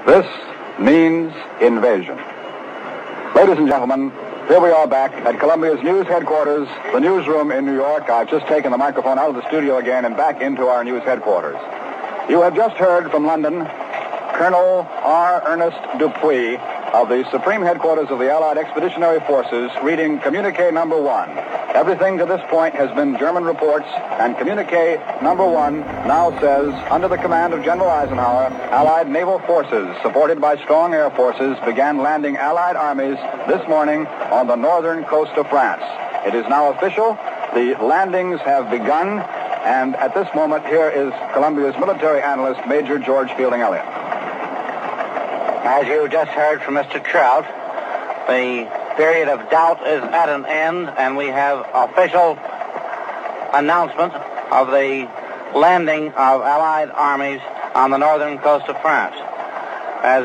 This means invasion. Ladies and gentlemen, here we are back at Columbia's news headquarters, the newsroom in New York. I've just taken the microphone out of the studio again and back into our news headquarters. You have just heard from London Colonel R. Ernest Dupuy of the Supreme Headquarters of the Allied Expeditionary Forces reading Communique Number 1. Everything to this point has been German reports, and Communique Number 1 now says, under the command of General Eisenhower, Allied naval forces, supported by strong air forces, began landing Allied armies this morning on the northern coast of France. It is now official. The landings have begun, and at this moment, here is Columbia's military analyst, Major George Fielding Elliott. As you just heard from Mr. Trout, the period of doubt is at an end, and we have official announcement of the landing of Allied armies on the northern coast of France. As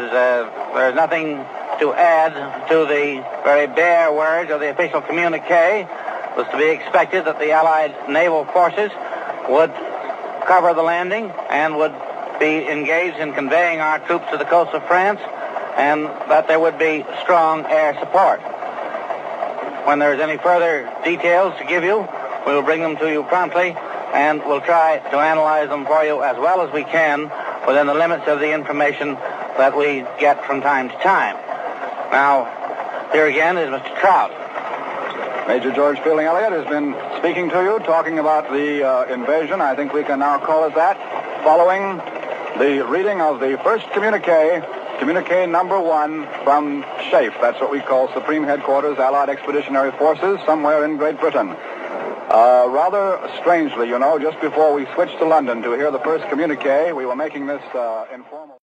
there's nothing to add to the very bare words of the official communique, it was to be expected that the Allied naval forces would cover the landing and would be engaged in conveying our troops to the coast of France, and that there would be strong air support. When there's any further details to give you, we will bring them to you promptly, and we'll try to analyze them for you as well as we can within the limits of the information that we get from time to time. Now, here again is Mr. Trout. Major George Fielding Elliott has been speaking to you, talking about the invasion. I think we can now call it that, following the reading of the first communique, Communique Number 1 from SHAFE. That's what we call Supreme Headquarters, Allied Expeditionary Forces, somewhere in Great Britain. Rather strangely, just before we switched to London to hear the first communique, we were making this informal...